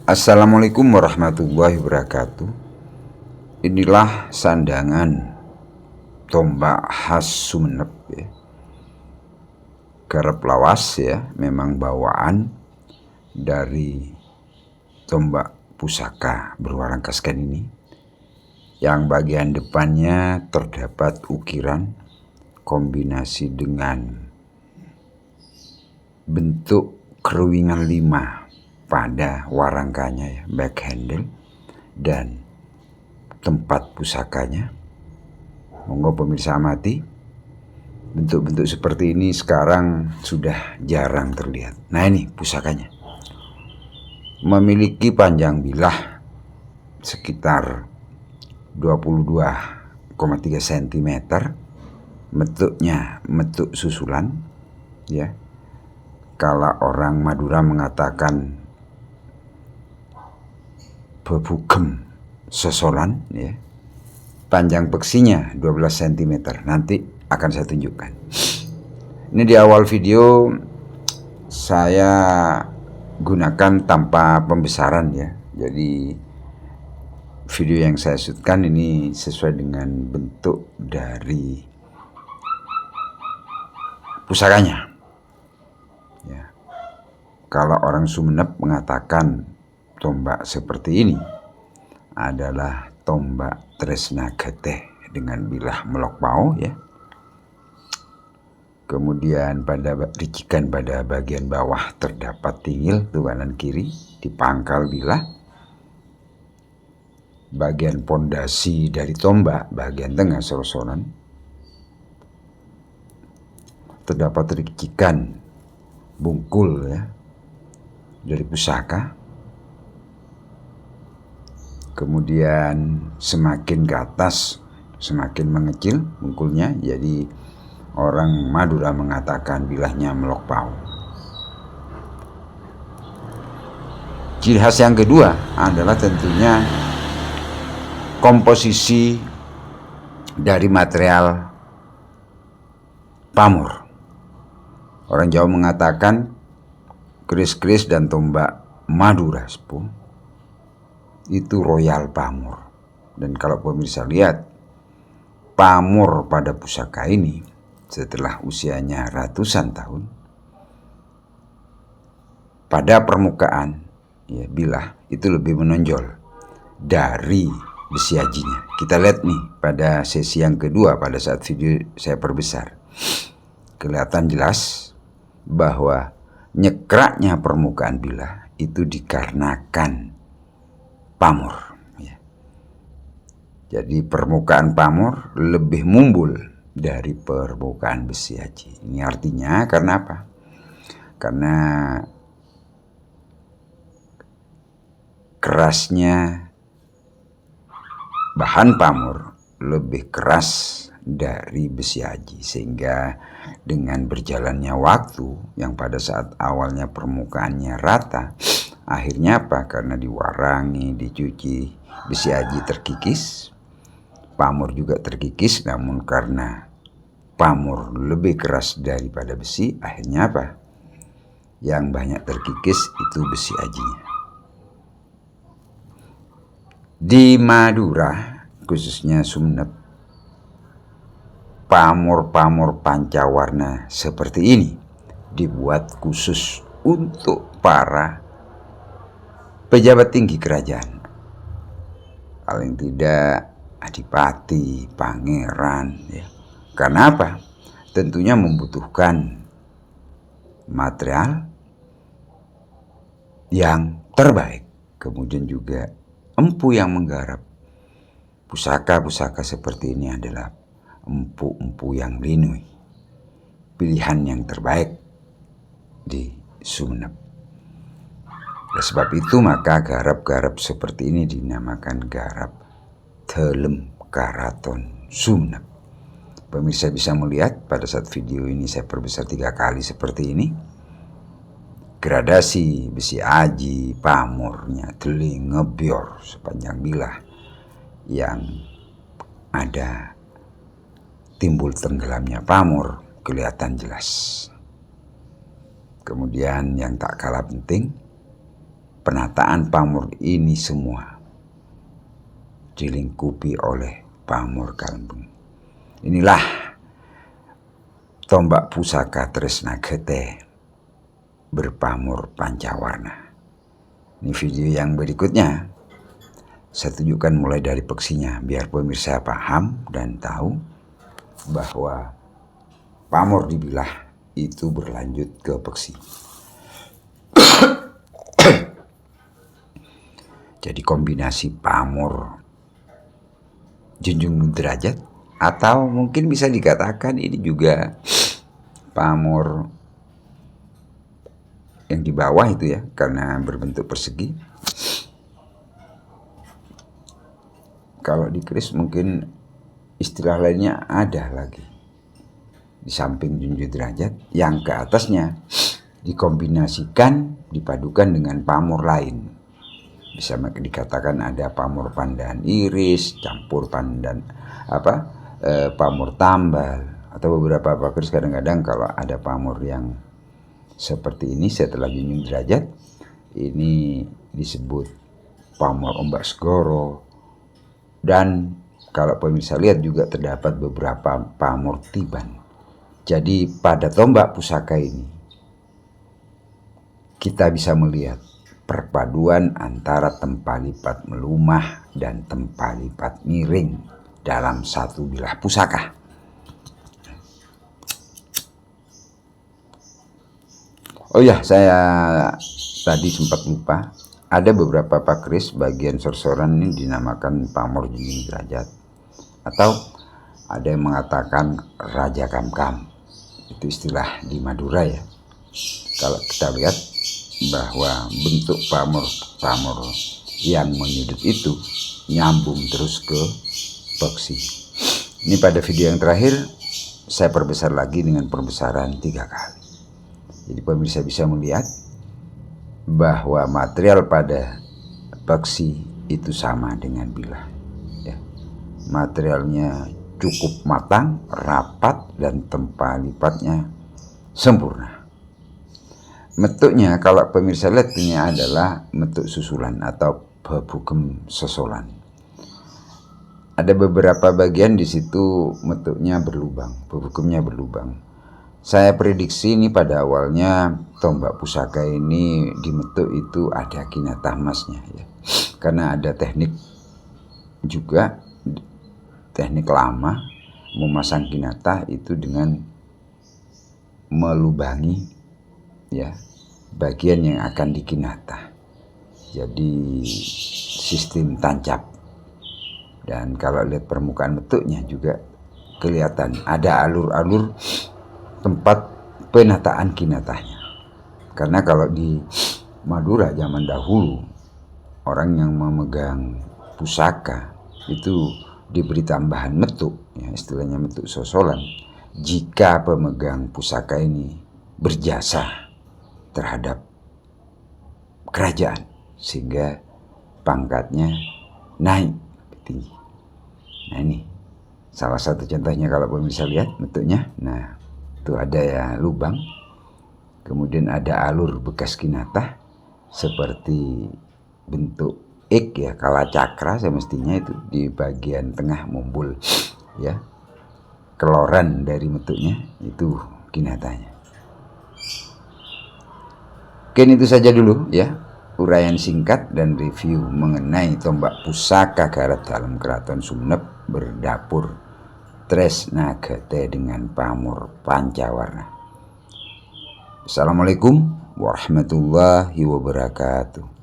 Assalamualaikum warahmatullahi wabarakatuh. Inilah sandangan tombak khas Sumeneb ya. Garap lawas ya, memang bawaan dari tombak pusaka berwarna kasken ini. Yang bagian depannya terdapat ukiran kombinasi dengan bentuk keruingan 5 pada warangkanya ya, back handle dan tempat pusakanya. Monggo pemirsa amati, bentuk-bentuk seperti ini sekarang sudah jarang terlihat. Nah ini pusakanya, memiliki panjang bilah sekitar 22,3 cm, bentuknya bentuk susulan ya. Kalau orang Madura mengatakan bebugem sosolan ya. Panjang peksinya 12 cm. Nanti akan saya tunjukkan. Ini di awal video saya gunakan tanpa pembesaran ya. Jadi video yang saya shootkan ini sesuai dengan bentuk dari pusakanya ya. Kalau orang Sumeneb mengatakan tombak seperti ini adalah tombak Tresna Getih dengan bilah melok pau ya. Kemudian pada ricikan pada bagian bawah terdapat tingil tuh kanan kiri di pangkal bilah. Bagian pondasi dari tombak bagian tengah sorosonan terdapat ricikan bungkul ya dari pusaka. Kemudian semakin ke atas semakin mengecil bungkulnya, jadi orang Madura mengatakan bilahnya melok pau. Ciri khas yang kedua adalah tentunya komposisi dari material pamor. Orang Jawa mengatakan keris-keris dan tombak Madura sepuh itu royal pamor. Dan kalau pemirsa lihat pamor pada pusaka ini setelah usianya ratusan tahun, pada permukaan ya bilah itu lebih menonjol dari besi ajinya. Kita lihat nih pada sesi yang kedua pada saat video saya perbesar, kelihatan jelas bahwa nyekraknya permukaan bilah itu dikarenakan pamor ya. Jadi permukaan pamor lebih mumbul dari permukaan besi aji. Ini artinya karena apa? Karena kerasnya bahan pamor lebih keras dari besi aji, sehingga dengan berjalannya waktu yang pada saat awalnya permukaannya rata, akhirnya apa? Karena diwarangi, dicuci, besi aji terkikis, pamor juga terkikis. Namun karena pamor lebih keras daripada besi, akhirnya apa? Yang banyak terkikis itu besi ajinya. Di Madura, khususnya Sumeneb, pamor-pamor pancawarna seperti ini dibuat khusus untuk para pejabat tinggi kerajaan, paling tidak adipati, pangeran ya. Karena apa? Tentunya membutuhkan material yang terbaik, kemudian juga empu yang menggarap. Pusaka-pusaka seperti ini adalah empu-empu yang linui, pilihan yang terbaik di Sumeneb. Oleh sebab itu maka garap-garap seperti ini dinamakan garap Telem Karaton Sumeneb. Pemirsa bisa melihat pada saat video ini saya perbesar 3 kali seperti ini. Gradasi besi aji, pamornya, teling, ngebior sepanjang bilah yang ada timbul tenggelamnya pamor kelihatan jelas. Kemudian yang tak kalah penting, penataan pamor ini semua dilingkupi oleh pamor kalembung. Inilah tombak pusaka Tresna Gete berpamor pancawarna. Ini video yang berikutnya saya tunjukkan mulai dari peksinya biar pemirsa paham dan tahu bahwa pamor dibilah itu berlanjut ke peksi. Jadi kombinasi pamor junjung derajat, atau mungkin bisa dikatakan ini juga pamor yang di bawah itu ya, karena berbentuk persegi. Kalau di keris mungkin istilah lainnya ada lagi. Di samping junjung derajat, yang ke atasnya dikombinasikan, dipadukan dengan pamor lain. Bisa dikatakan ada pamor pandan iris, campur pandan pamor tambal, atau beberapa keris kadang-kadang kalau ada pamor yang seperti ini setelah junjung derajat, ini disebut pamor ombak segoro. Dan kalau pemirsa lihat juga terdapat beberapa pamor tiban. Jadi pada tombak pusaka ini kita bisa melihat perpaduan antara tempa lipat melumah dan tempa lipat miring dalam satu bilah pusaka. Oh ya, saya tadi sempat lupa. Ada beberapa keris bagian sorsoran ini dinamakan pamor junjung derajat, atau ada yang mengatakan Raja Kamkam. Itu istilah di Madura ya. Kalau kita lihat bahwa bentuk pamor yang menyudut itu nyambung terus ke peksi. Ini pada video yang terakhir saya perbesar lagi dengan perbesaran 3 kali. Jadi pemirsa bisa melihat bahwa material pada peksi itu sama dengan bilah ya. Materialnya cukup matang, rapat, dan tempa lipatnya sempurna. Metuknya kalau pemirsa lihat ini adalah metuk susulan atau bebugem sosolan. Ada beberapa bagian di situ metuknya berlubang, bebugemnya berlubang. Saya prediksi ini pada awalnya tombak pusaka ini di metuk itu ada kinatah emasnya ya. Karena ada teknik juga, teknik lama memasang kinatah itu dengan melubangi ya bagian yang akan dikinatah. Jadi sistem tancap. Dan kalau lihat permukaan metuknya juga kelihatan ada alur-alur tempat penataan kinatahnya. Karena kalau di Madura zaman dahulu orang yang memegang pusaka itu diberi tambahan metuk ya, istilahnya metuk sosolan, jika pemegang pusaka ini berjasa terhadap kerajaan sehingga pangkatnya naik tinggi. Nah ini salah satu contohnya kalau pemirsa lihat metuknya. Nah itu ada ya lubang, kemudian ada alur bekas kinatah seperti bentuk X ya, kala cakra semestinya itu di bagian tengah mumbul ya, keloran dari metuknya itu kinatahnya. Mungkin itu saja dulu ya, uraian singkat dan review mengenai tombak pusaka Garat dalam Keraton Sumenep berdapur Tresna Gete dengan pamor pancawarna. Assalamualaikum warahmatullahi wabarakatuh.